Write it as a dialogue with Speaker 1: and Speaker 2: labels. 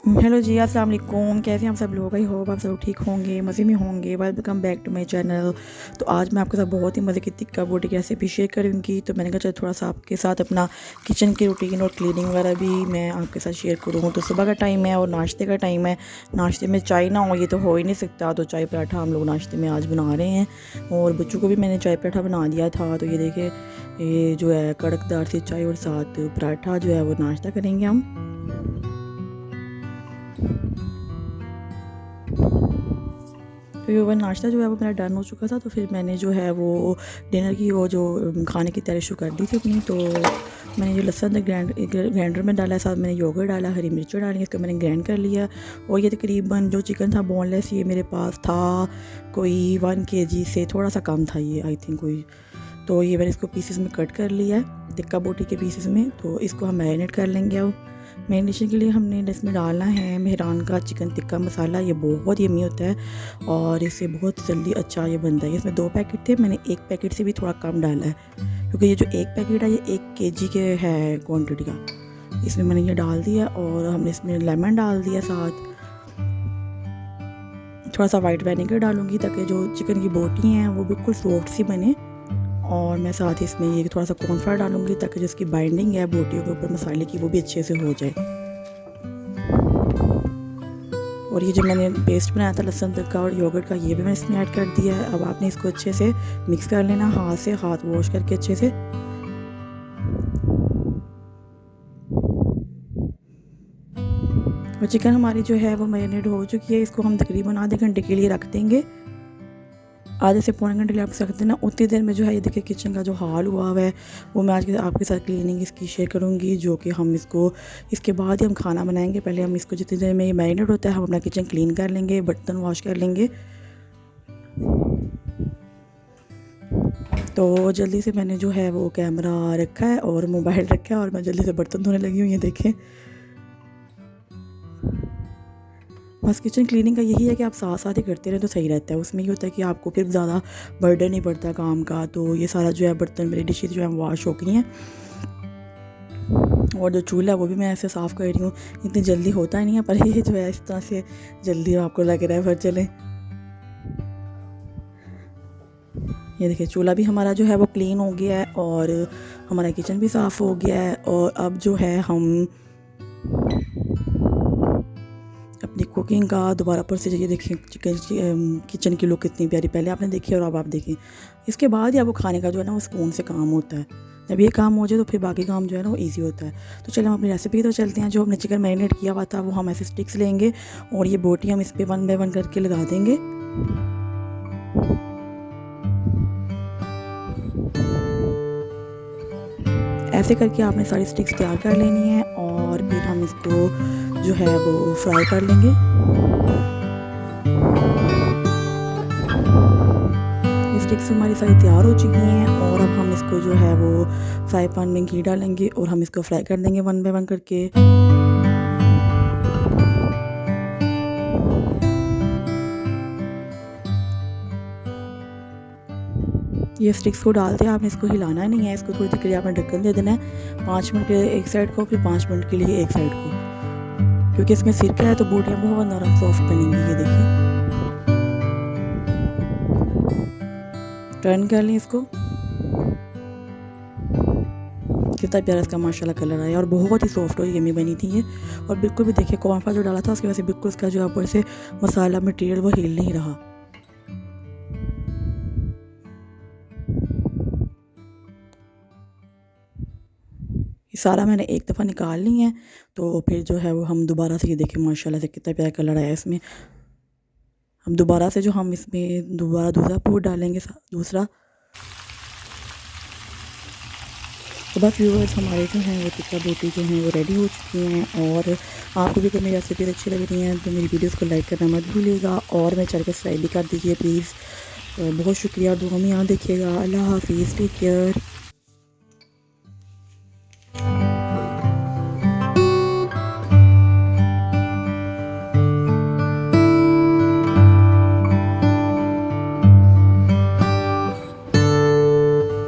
Speaker 1: Hello जी, अस्सलाम वालेकुम। कैसे हैं आप सब लोग? आई होप आप सब ठीक होंगे, मज़े में होंगे। Welcome back to my channel. तो आज मैं आपके साथ बहुत ही मज़े की टिक्का बोटी की रेसिपी शेयर करूँगी। तो मैंने कहा चलो थोड़ा सा आपके साथ अपना किचन की रूटीन और क्लीनिंग वगैरह भी मैं आपके साथ शेयर करूँ। तो सुबह का टाइम है और नाश्ते का टाइम है। नाश्ते में चाय ना हो ये तो हो ही नहीं सकता, तो चाय पराठा हम लोग नाश्ते में आज बना रहे हैं। और बच्चों को भी मैंने चाय पराठा बना दिया था। तो ये देखिए, ये जो है कड़कदार सी चाय और साथ पराठा जो है वो नाश्ता करेंगे हम। तो ये नाश्ता जो है वो मेरा डन हो चुका था। तो फिर मैंने जो है वो डिनर की वो जो खाने की तैयारी शुरू कर दी थी अपनी। तो मैंने जो लहसुन ग्राइंडर में डाला, साथ मैंने योगर्ट डाला, हरी मिर्चें डाली, इसको मैंने ग्राइंड कर लिया। और ये तकरीबन जो चिकन था बोनलेस, ये मेरे पास था कोई 1 kg से थोड़ा सा कम था ये, आई थिंक कोई। तो ये मैंने इसको पीसेस में कट कर लिया है, टिक्का बोटी के पीसेस में। तो इसको हम मैरिनेट कर लेंगे। अब मैरिनेशन के लिए हमने इसमें डालना है मेहरान का चिकन टिक्का मसाला। ये बहुत यम्मी होता है और इससे बहुत जल्दी अच्छा ये बनता है। इसमें 2 पैकेट थे, मैंने 1 पैकेट से भी थोड़ा कम डाला है, क्योंकि ये जो 1 पैकेट है ये 1 kg के है क्वांटिटी का। इसमें मैंने ये डाल दिया और हमने इसमें लेमन डाल दिया, साथ थोड़ा सा वाइट विनेगर डालूंगी ताकि जो चिकन की बोटी हैं वो बिल्कुल सॉफ्ट सी बने। और मैं साथ ही इसमें ये थोड़ा सा कॉर्नफ्लावर डालूंगी ताकि जो इसकी बाइंडिंग है बोटियों के ऊपर मसाले की वो भी अच्छे से हो जाए। और ये जो मैंने पेस्ट बनाया था लहसुन का और योगर्ट का, ये भी मैंने इसमें ऐड कर दिया है। अब आपने इसको अच्छे से मिक्स कर लेना, हाथ वॉश करके अच्छे से। और चिकन हमारी जो है वो मैरिनेट हो चुकी है। इसको हम तकरीबन आधे घंटे के लिए रख देंगे, आधे से पौने घंटे के लिए आप सकते हैं ना। उतनी देर में जो है ये देखिए किचन का जो हाल हुआ है वो मैं आज आपके साथ क्लीनिंग इसकी शेयर करूँगी, जो कि हम इसको इसके बाद ही हम खाना बनाएंगे। पहले हम इसको जितनी देर में ये मैरिनेट होता है हम अपना किचन क्लीन कर लेंगे, बर्तन वॉश कर लेंगे। तो जल्दी से मैंने जो है वो कैमरा रखा है और मोबाइल रखा है और मैं जल्दी से बर्तन धोने लगी हूँ। ये देखें, बस किचन क्लीनिंग का यही है कि आप साथ साथ ही करते रहें तो सही रहता है। उसमें ये होता है कि आपको फिर ज़्यादा बर्डन नहीं पड़ता काम का। तो ये सारा जो है बर्तन, मेरी डिशेज जो है वॉश हो गई हैं। और जो चूल्हा है वो भी मैं ऐसे साफ़ कर रही हूँ। इतनी जल्दी होता ही नहीं है, पर ये जो है इस तरह से जल्दी आपको लग रहा है, पर चले। ये देखिए चूल्हा भी हमारा जो है वो क्लीन हो गया है और हमारा किचन भी साफ़ हो गया है। और अब जो है हम अपनी कुकिंग का दोबारा पर से ये देखें, किचन की लुक कितनी प्यारी पहले आपने देखी और अब आप देखें। इसके बाद ही आपको खाने का जो है ना वो सुकून से काम होता है। जब ये काम हो जाए तो फिर बाकी काम जो है ना वो इजी होता है। तो चलो हम अपनी रेसिपी की तो चलते हैं। जो हमने चिकन मैरिनेट किया हुआ था वो हम ऐसे स्टिक्स लेंगे और ये बोटी हम इस पर 1 by 1 करके लगा देंगे। ऐसे करके आपने सारी स्टिक्स तैयार कर लेनी है और फिर हम इसको जो है वो फ्राई कर लेंगे। स्टिक्स हमारी सारी तैयार हो चुकी हैं और अब हम इसको जो है वो फ्राई पैन में घी डालेंगे और हम इसको फ्राई कर देंगे 1 by 1 करके। ये स्टिक्स को डालते हैं, आपने इसको हिलाना नहीं है, इसको थोड़ी देर के लिए आपने ढक्कन दे देना है, 5 मिनट के लिए एक साइड को, फिर 5 मिनट के लिए एक साइड को, क्योंकि इसमें सिरका है तो बोटियाँ बहुत नरम सॉफ्ट बनेंगी। ये देखिए टर्न कर लें इसको। कितना प्यारा इसका माशाल्लाह कलर आया और बहुत ही सॉफ्ट और यम्मी बनी थी ये। और बिल्कुल भी देखिए कॉर्नफ्लावर जो डाला था उसकी वजह से बिल्कुल इसका जो ऊपर से मसाला मटेरियल वो हिल नहीं रहा। सारा मैंने एक दफ़ा निकाल ली है। तो फिर जो है वो हम दोबारा से, ये देखें माशाल्लाह से कितना प्यारा कलर आया इसमें। हम दोबारा से जो हम इसमें दोबारा दूसरा पूर डालेंगे, दूसरा। तो बस व्यूअर्स हमारे जो हैं वो टिक्का बोटी जो हैं वो रेडी हो चुकी हैं। और आपको भी अगर मेरी रेसिपी अच्छी लग रही हैं तो मेरी वीडियोस को लाइक करना मत भूलिएगा और मेरे चैनल को सब्सक्राइब भी कर दीजिए प्लीज़। बहुत शुक्रिया, दुआ में याद रखिएगा। अल्लाह हाफिज़, टेक केयर।